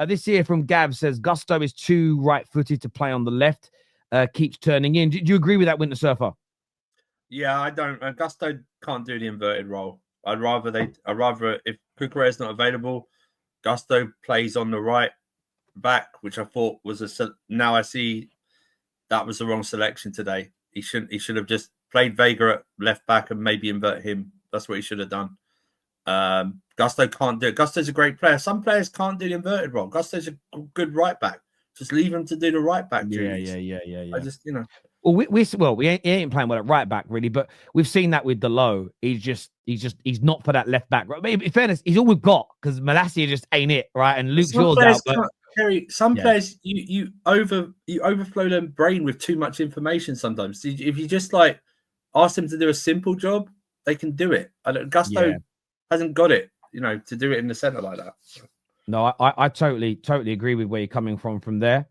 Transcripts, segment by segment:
This here from Gav says Gusto is too right-footed to play on the left. Keeps turning in. Do you agree with that, Winter Surfer? Yeah, I don't. Gusto can't do the inverted role. I'd rather if Cucurella is not available, Gusto plays on the right back, which I thought was now I see that was the wrong selection today. He should have just played Vega at left back and maybe invert him. That's what he should have done. Gusto can't do it. Gusto's a great player. Some players can't do the inverted role. Gusto's a good right back. Just leave him to do the right back duties. Yeah. I just, Well, he ain't playing well at right back really, but we've seen that with Delo. He's not for that left back. Right? In fairness, he's all we've got because Malacia just ain't it, right? And Luke Shaw's out. But Terry, some players you overflow their brain with too much information. Sometimes if you just like ask them to do a simple job, they can do it. Gusto hasn't got it, to do it in the center like that. No, I totally agree with where you're coming from there.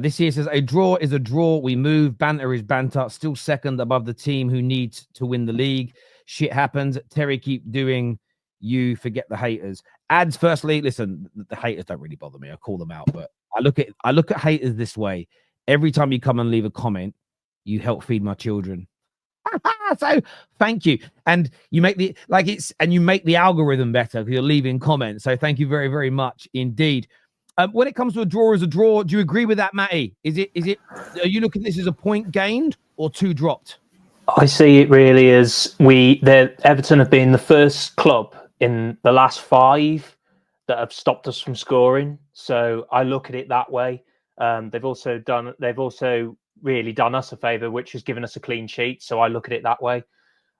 This here says a draw is a draw. We move. Banter is banter. Still second above the team who needs to win the league. Shit happens. Terry, keep doing you. Forget the haters. Ads, firstly, listen, the haters don't really bother me. I call them out, but I look at haters this way. Every time you come and leave a comment, you help feed my children. So thank you. And you make you make the algorithm better because you're leaving comments. So thank you very, very much indeed. When it comes to a draw as a draw, do you agree with that, Matty? Are you looking at this as a point gained or 2 dropped? I see it really as Everton have been the first club in the last 5 that have stopped us from scoring. So I look at it that way. They've also really done us a favour, which has given us a clean sheet. So I look at it that way.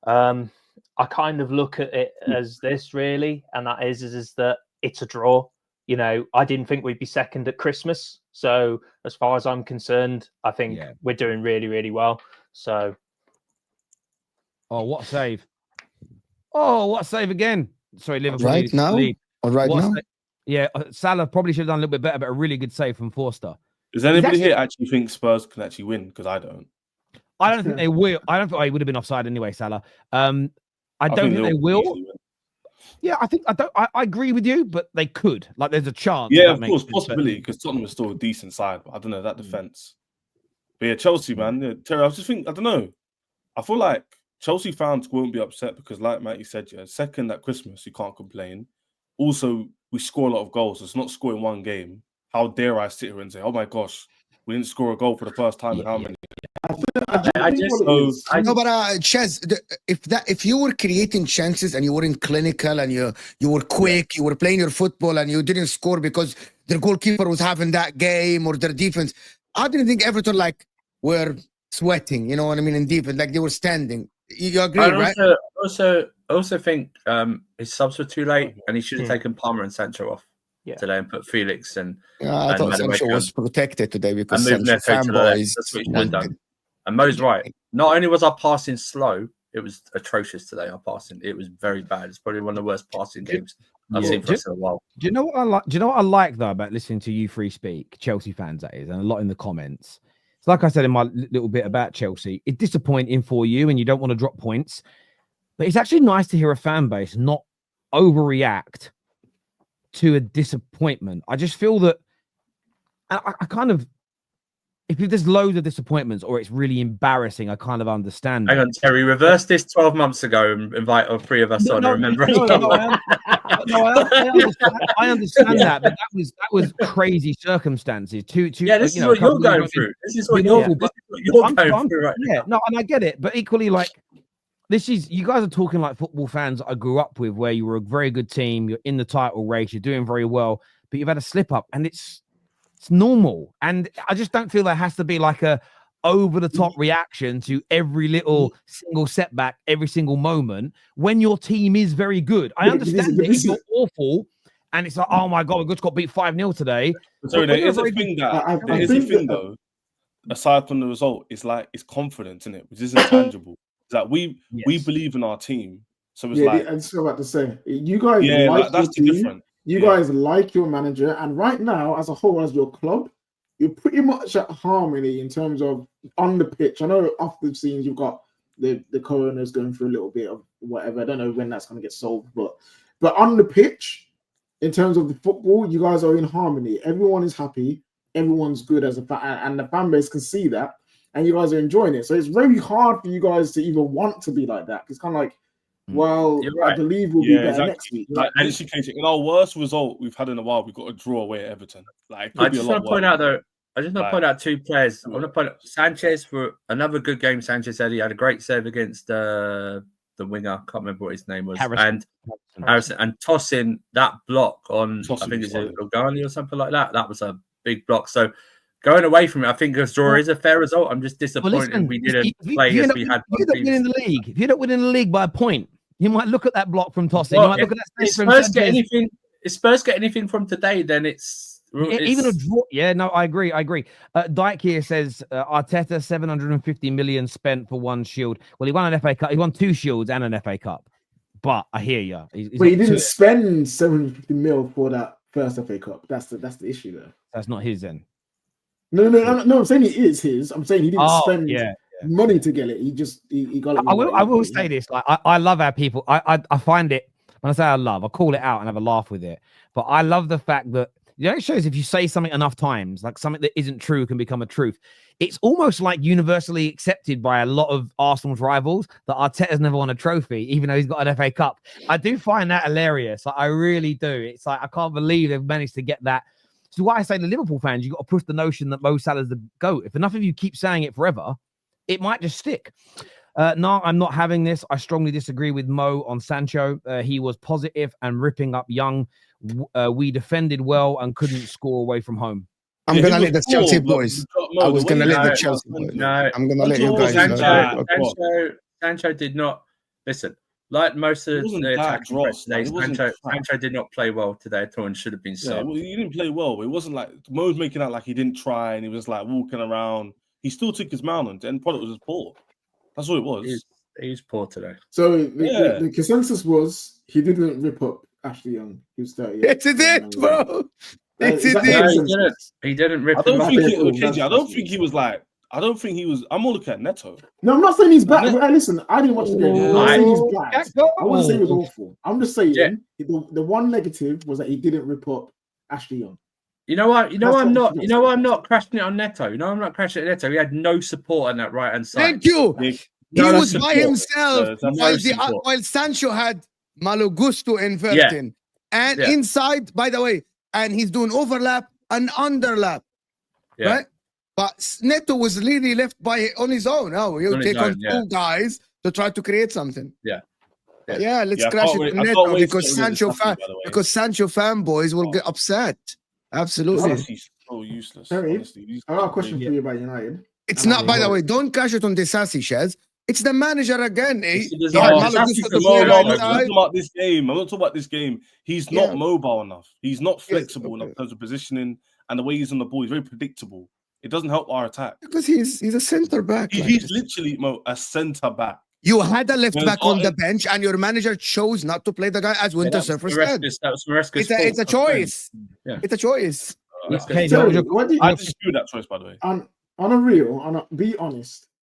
I kind of look at it as this really, and that is that it's a draw. I didn't think we'd be second at Christmas. So as far as I'm concerned, I think we're doing really, really well. So. Oh, what a save. Oh, what a save again. Sorry, Liverpool. Right now? Yeah, Salah probably should have done a little bit better, but a really good save from Forster. Does anybody here actually think Spurs can actually win? Because I don't. I don't think they will. I don't think he would have been offside anyway, Salah. I don't think they will. Yeah, I agree with you, but they could. Like, there's a chance. Yeah, of course, possibility, because Tottenham is still a decent side, but I don't know that defense. But yeah, Chelsea, man. Yeah, Terry, I was just thinking, I don't know. I feel like Chelsea fans won't be upset because, like Matty said, second at Christmas, you can't complain. Also, we score a lot of goals. It's not scoring one game. How dare I sit here and say, "Oh my gosh, we didn't score a goal for the first time in how many?" Chez, if you were creating chances and you weren't clinical and you were quick, you were playing your football and you didn't score because their goalkeeper was having that game or their defense, I didn't think Everton were sweating. You know what I mean? In defense, they were standing. You agree, right? I also think his subs were too late, and he should have taken Palmer and Sancho off today and put Felix and. I thought Sancho was protected today because Sancho fanboys. That's what he should have done. And Mo's right. Not only was our passing slow, it was atrocious today. Our passing, it was very bad. It's probably one of the worst passing games I've seen for us in a while. Do you know what I like? Do you know what I like though about listening to you three speak, Chelsea fans that is, and a lot in the comments. It's like I said in my little bit about Chelsea. It's disappointing for you, and you don't want to drop points. But it's actually nice to hear a fan base not overreact to a disappointment. I just feel that I kind of, if there's loads of disappointments or it's really embarrassing, I kind of understand. Hang on, Terry, reverse this 12 months ago and invite all 3 of us on. Remember? I understand that, but that was crazy circumstances. This is what you're going through. This is what you're going through right now. No, and I get it, but equally, you guys are talking like football fans I grew up with, where you were a very good team, you're in the title race, you're doing very well, but you've had a slip up, and it's normal. And I just don't feel there has to be like a over the top reaction to every little single setback, every single moment when your team is very good. I understand that if you're awful and it's like, oh my God, we just got beat 5-0 today. Sorry, there is a thing though, aside from the result, it's confidence in it, which isn't tangible. It's like we believe in our team. So it's I was about to say, you guys that's the difference. You guys like your manager, and right now, as a whole, as your club, you're pretty much at harmony in terms of on the pitch. I know off the scenes you've got the coroner's going through a little bit of whatever. I don't know when that's going to get solved, but on the pitch, in terms of the football, you guys are in harmony. Everyone is happy. Everyone's good as a fan, and the fan base can see that, and you guys are enjoying it. So it's very hard for you guys to even want to be like that. It's kind of like, well, right. I believe we'll be better next week. Like, in our worst result we've had in a while, we've got a draw away at Everton. Like, I just want to point out though. I just want to point out two players. I want to point out Sanchez for another good game. Sanchez said he had a great save against the winger. I can't remember what his name was. Harrison and tossing that block on, I think it's Ogani or something like that. That was a big block. So going away from it, I think a draw is a fair result. I'm just disappointed we didn't play as we had. If you don't win in the league, if you don't win in the league by a point, you might look at that block from tossing. You might look at that. If Spurs get anything from today, then it's even a draw. Yeah, no, I agree. Dyke here says Arteta 750 million spent for one shield. Well, he won an FA Cup. He won 2 shields and an FA Cup. But I hear you. But he didn't spend 750 mil for that first FA Cup. That's the issue there. That's not his then. No. I'm saying it is his. I'm saying he didn't spend money to get it. He got it. I will say this. Like I love our people. I find it, when I say I love, I call it out and have a laugh with it. But I love the fact that, it shows if you say something enough times, like something that isn't true can become a truth. It's almost like universally accepted by a lot of Arsenal's rivals that Arteta's never won a trophy, even though he's got an FA Cup. I do find that hilarious. Like, I really do. It's like, I can't believe they've managed to get that. So why I say to Liverpool fans, you've got to push the notion that Mo Salah's the GOAT. If enough of you keep saying it forever, it might just stick. No, I'm not having this. I strongly disagree with Mo on Sancho. He was positive and ripping up Young. We defended well and couldn't score away from home. I'm going to let the Chelsea boys. I was going to let the Chelsea boys. No, I'm going to let you guys. Sancho did not. Listen, like most of the attacking today, Sancho did not play well today at all and should have been subbed. Well, he didn't play well. It wasn't like Mo was making out like he didn't try and he was like walking around. He still took his mount and the end product was just poor. That's what it was. He's poor today. So the consensus was he didn't rip up Ashley Young. He was 30. It's it, bro. He didn't rip. I don't think he was like. I don't think he was. I'm more looking at Neto. No, I'm not saying he's bad. Listen, I didn't watch the game. I'm not saying he's bad. I wouldn't say he was awful. I'm just saying the one negative was that he didn't rip up Ashley Young. You know what? I'm not crashing it on Neto. I'm not crashing it on Neto. He had no support on that right hand side. Thank you. He was by himself while Sancho had Malo Gusto in Everton. And inside, by the way, and he's doing overlap and underlap. Yeah. Right? But Neto was really left on his own. Oh, he'll take on 2 guys to try to create something. Let's crash it to Neto because Sancho fanboys will get upset. Absolutely. He's so useless. Honestly. I got a question for you about United. It's not, by the way, don't crash it on the sassy Shez. It's the manager again. I'm not talking about this game. I'm not talking about this game. He's not mobile enough. He's not flexible enough in terms of positioning and the way he's on the ball. He's very predictable. It doesn't help our attack. Because he's a centre back. He's literally a centre back. You had a left back on the bench and your manager chose not to play the guy as Winter Surfer said. It's a choice. It's a choice. I dispute that choice, by the way. On a real, be honest.